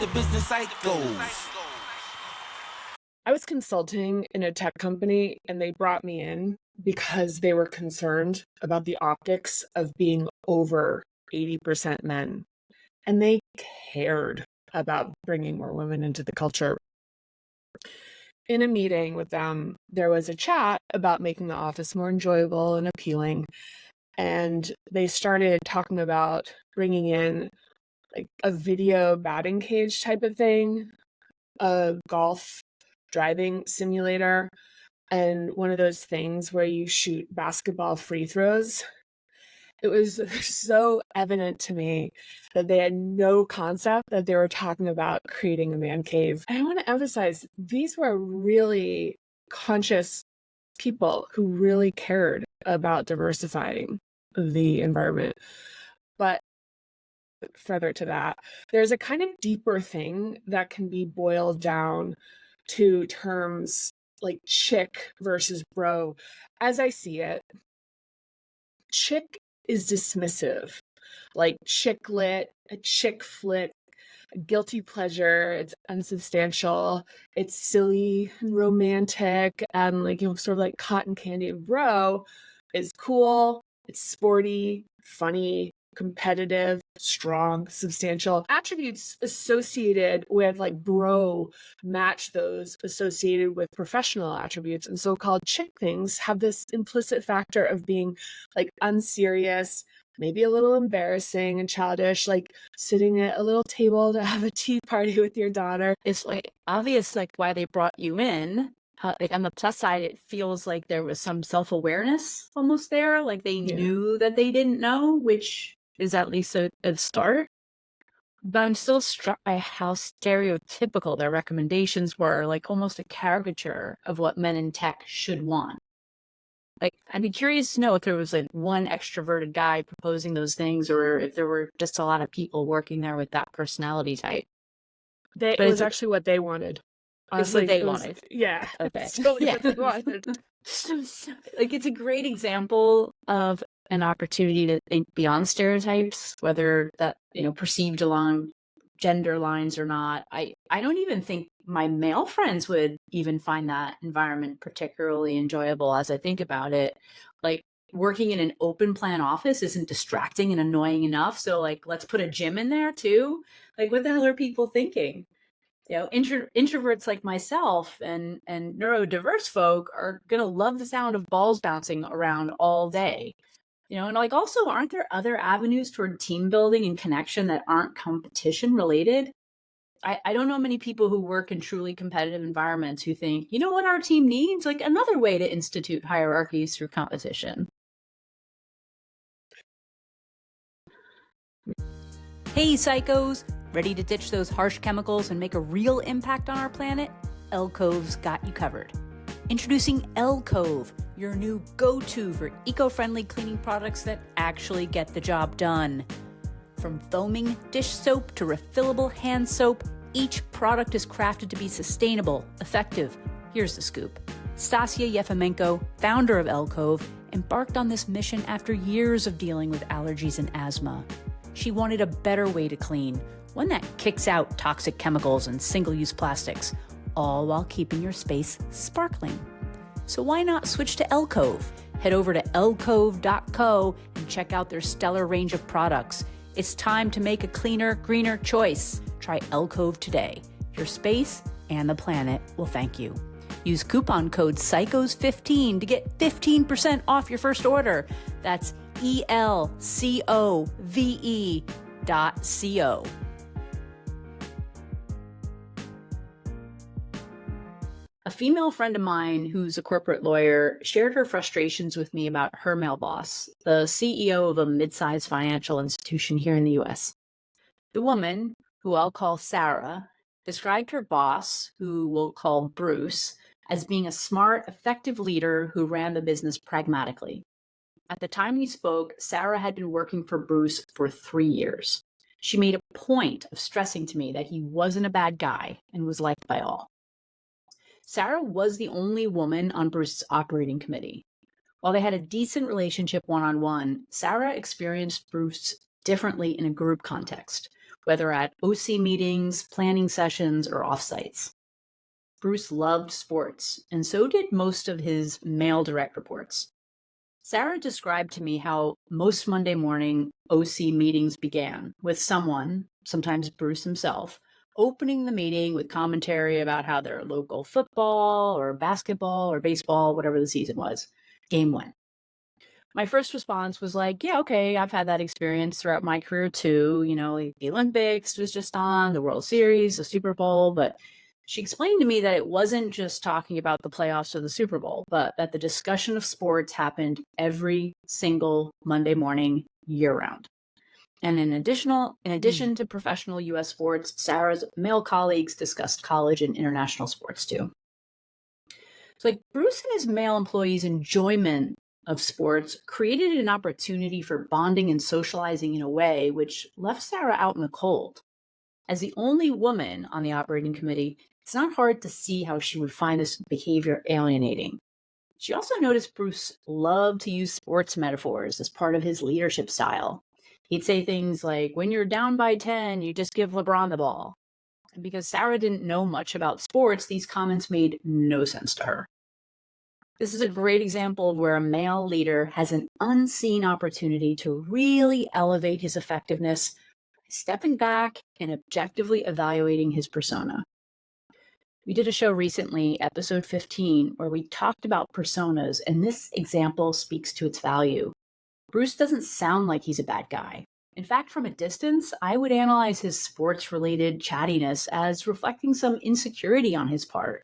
the business cycles. I was consulting in a tech company and they brought me in because they were concerned about the optics of being over 80% men. And they cared about bringing more women into the culture. In a meeting with them, there was a chat about making the office more enjoyable and appealing. And they started talking about bringing in like a video batting cage type of thing, a golf driving simulator, and one of those things where you shoot basketball free throws. It was so evident to me that they had no concept that they were talking about creating a man cave. And I want to emphasize, these were really conscious people who really cared about diversifying the environment. But further to that, there's a kind of deeper thing that can be boiled down to terms like chick versus bro. As I see it, chick is dismissive, like chick lit, a chick flick, a guilty pleasure. It's unsubstantial, it's silly and romantic, and like, you know, sort of like cotton candy. Bro is cool, it's sporty, funny, competitive, strong, substantial. Attributes associated with like bro match those associated with professional attributes. And so-called chick things have this implicit factor of being like unserious, maybe a little embarrassing and childish, like sitting at a little table to have a tea party with your daughter. It's like obvious, like why they brought you in. Like on the plus side, it feels like there was some self-awareness almost there. Like they knew that they didn't know, which is at least a start. But I'm still struck by how stereotypical their recommendations were, like almost a caricature of what men in tech should want. Like, I'd be curious to know if there was like one extroverted guy proposing those things, or if there were just a lot of people working there with that personality type. It was actually what they wanted. Honestly, what they wanted. Yeah. Okay. It's totally what they wanted. So, like, it's a great example of an opportunity to think beyond stereotypes, whether that, you know, perceived along gender lines or not. I don't even think my male friends would even find that environment particularly enjoyable as I think about it. Like, working in an open plan office isn't distracting and annoying enough. So like, let's put a gym in there too. Like, what the hell are people thinking? You know, introverts like myself and neurodiverse folk are going to love the sound of balls bouncing around all day. You know, and like also, aren't there other avenues toward team building and connection that aren't competition related? I don't know many people who work in truly competitive environments who think, you know what our team needs? Like another way to institute hierarchies through competition. Hey, psychos! Ready to ditch those harsh chemicals and make a real impact on our planet? Alcove's got you covered. Introducing Alcove, your new go-to for eco-friendly cleaning products that actually get the job done. From foaming dish soap to refillable hand soap, each product is crafted to be sustainable, effective. Here's the scoop. Stasia Yefimenko, founder of Alcove, embarked on this mission after years of dealing with allergies and asthma. She wanted a better way to clean, one that kicks out toxic chemicals and single-use plastics, all while keeping your space sparkling. So why not switch to Alcove? Head over to alcove.co and check out their stellar range of products. It's time to make a cleaner, greener choice. Try Alcove today. Your space and the planet will thank you. Use coupon code PSYCHOS15 to get 15% off your first order. That's ELCOVE.co. A female friend of mine who's a corporate lawyer shared her frustrations with me about her male boss, the CEO of a mid-sized financial institution here in the US. The woman, who I'll call Sarah, described her boss, who we'll call Bruce, as being a smart, effective leader who ran the business pragmatically. At the time we spoke, Sarah had been working for Bruce for 3 years. She made a point of stressing to me that he wasn't a bad guy and was liked by all. Sarah was the only woman on Bruce's operating committee. While they had a decent relationship one-on-one, Sarah experienced Bruce differently in a group context, whether at OC meetings, planning sessions, or offsites. Bruce loved sports, and so did most of his male direct reports. Sarah described to me how most Monday morning OC meetings began with someone, sometimes Bruce himself, opening the meeting with commentary about how their local football or basketball or baseball, whatever the season was, game went. My first response was like, yeah, okay, I've had that experience throughout my career too. Like the Olympics was just on, the World Series, the Super Bowl. But she explained to me that it wasn't just talking about the playoffs or the Super Bowl, but that the discussion of sports happened every single Monday morning year round. And in addition to professional U.S. sports, Sarah's male colleagues discussed college and international sports too. So like Bruce and his male employees' enjoyment of sports created an opportunity for bonding and socializing in a way which left Sarah out in the cold. As the only woman on the operating committee, it's not hard to see how she would find this behavior alienating. She also noticed Bruce loved to use sports metaphors as part of his leadership style. He'd say things like, when you're down by 10, you just give LeBron the ball. And because Sarah didn't know much about sports, these comments made no sense to her. This is a great example of where a male leader has an unseen opportunity to really elevate his effectiveness by stepping back and objectively evaluating his persona. We did a show recently, episode 15, where we talked about personas, and this example speaks to its value. Bruce doesn't sound like he's a bad guy. In fact, from a distance, I would analyze his sports-related chattiness as reflecting some insecurity on his part.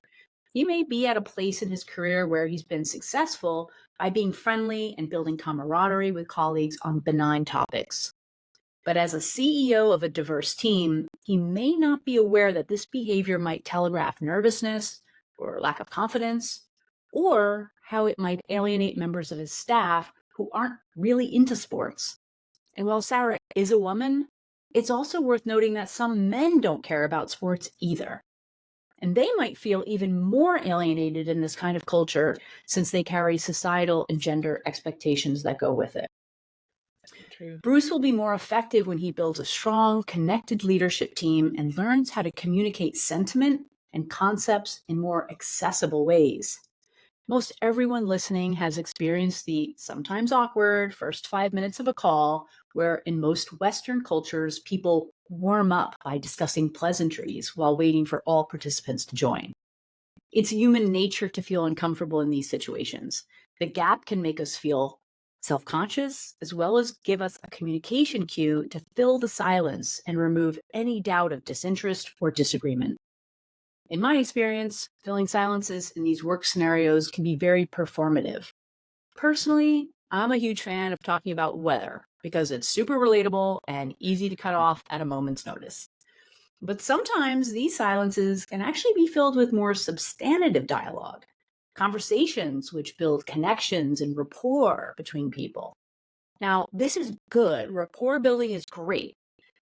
He may be at a place in his career where he's been successful by being friendly and building camaraderie with colleagues on benign topics. But as a CEO of a diverse team, he may not be aware that this behavior might telegraph nervousness or lack of confidence, or how it might alienate members of his staff who aren't really into sports. And while Sarah is a woman, it's also worth noting that some men don't care about sports either. And they might feel even more alienated in this kind of culture since they carry societal and gender expectations that go with it. True. Bruce will be more effective when he builds a strong, connected leadership team and learns how to communicate sentiment and concepts in more accessible ways. Most everyone listening has experienced the sometimes awkward first 5 minutes of a call where in most Western cultures, people warm up by discussing pleasantries while waiting for all participants to join. It's human nature to feel uncomfortable in these situations. The gap can make us feel self-conscious, as well as give us a communication cue to fill the silence and remove any doubt of disinterest or disagreement. In my experience, filling silences in these work scenarios can be very performative. Personally, I'm a huge fan of talking about weather because it's super relatable and easy to cut off at a moment's notice. But sometimes these silences can actually be filled with more substantive dialogue, conversations which build connections and rapport between people. Now, this is good. Rapport building is great,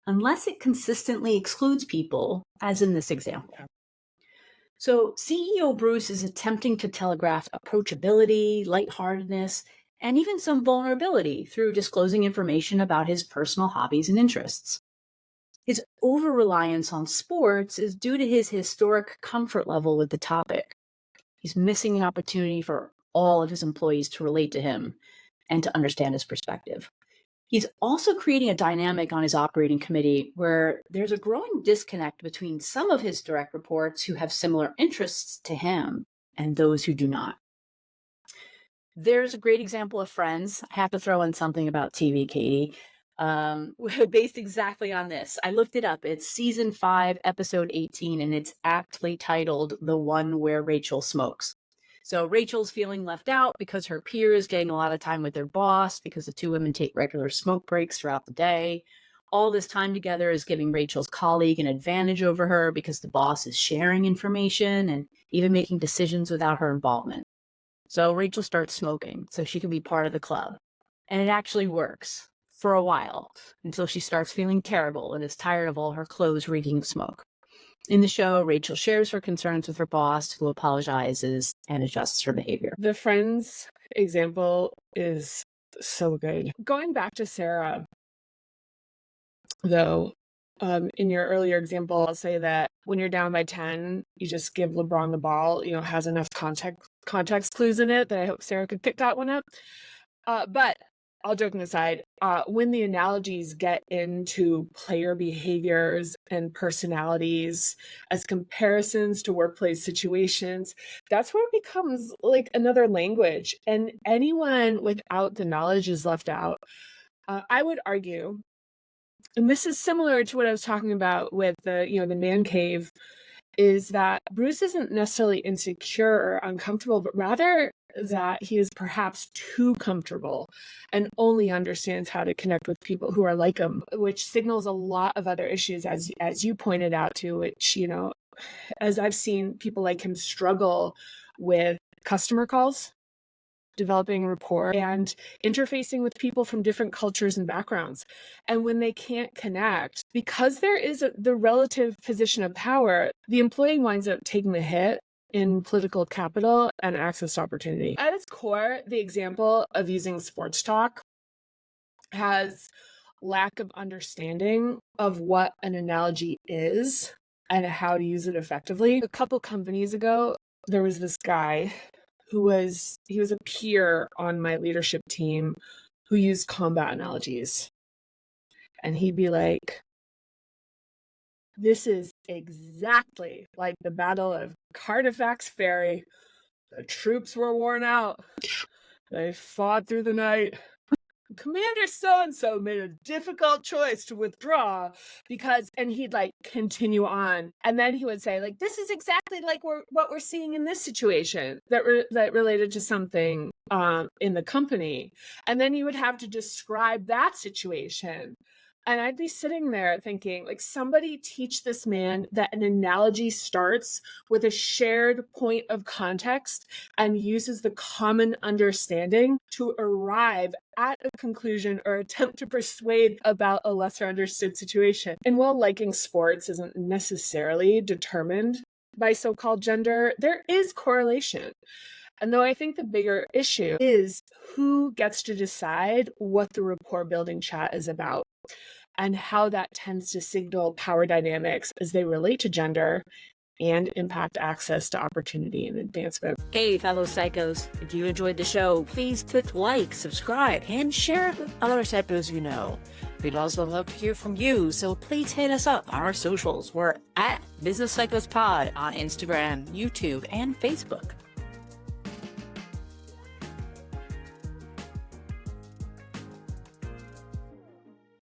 unless it consistently excludes people, as in this example. So CEO Bruce is attempting to telegraph approachability, lightheartedness, and even some vulnerability through disclosing information about his personal hobbies and interests. His over-reliance on sports is due to his historic comfort level with the topic. He's missing an opportunity for all of his employees to relate to him and to understand his perspective. He's also creating a dynamic on his operating committee where there's a growing disconnect between some of his direct reports who have similar interests to him and those who do not. There's a great example of Friends. I have to throw in something about TV, Katie, based exactly on this. I looked it up. It's season 5, episode 18, and it's aptly titled The One Where Rachel Smokes. So Rachel's feeling left out because her peer is getting a lot of time with their boss because the two women take regular smoke breaks throughout the day. All this time together is giving Rachel's colleague an advantage over her because the boss is sharing information and even making decisions without her involvement. So Rachel starts smoking so she can be part of the club. And it actually works for a while until she starts feeling terrible and is tired of all her clothes reeking of smoke. In the show, Rachel shares her concerns with her boss, who apologizes and adjusts her behavior. The Friends example is so good. Going back to Sarah, though, In your earlier example, I'll say that when you're down by 10, you just give LeBron the ball, has enough context clues in it that I hope Sarah could pick that one up. But all joking aside, when the analogies get into player behaviors and personalities as comparisons to workplace situations, that's where it becomes like another language. And anyone without the knowledge is left out. I would argue, and this is similar to what I was talking about with the man cave, is that Bruce isn't necessarily insecure or uncomfortable, but rather that he is perhaps too comfortable and only understands how to connect with people who are like him, which signals a lot of other issues, as you pointed out to, which, as I've seen people like him struggle with customer calls, developing rapport, and interfacing with people from different cultures and backgrounds. And when they can't connect, because there is the relative position of power, the employee winds up taking the hit in political capital and access to opportunity. At its core, the example of using sports talk has lack of understanding of what an analogy is and how to use it effectively. A couple companies ago, there was this guy he was a peer on my leadership team who used combat analogies. And he'd be like, this is exactly like the Battle of Carnifax Ferry. The troops were worn out. They fought through the night. Commander so-and-so made a difficult choice to withdraw and he'd continue on. And then he would say, this is exactly like what we're seeing in this situation that related to something in the company. And then you would have to describe that situation. And I'd be sitting there thinking, somebody teach this man that an analogy starts with a shared point of context and uses the common understanding to arrive at a conclusion or attempt to persuade about a lesser understood situation. And while liking sports isn't necessarily determined by so-called gender, there is correlation. And though I think the bigger issue is who gets to decide what the rapport building chat is about, and how that tends to signal power dynamics as they relate to gender and impact access to opportunity and advancement. Hey, fellow psychos, if you enjoyed the show, please click like, subscribe, and share it with other psychos you know. We'd also love to hear from you, so please hit us up on our socials. We're at Business Psychos Pod on Instagram, YouTube, and Facebook.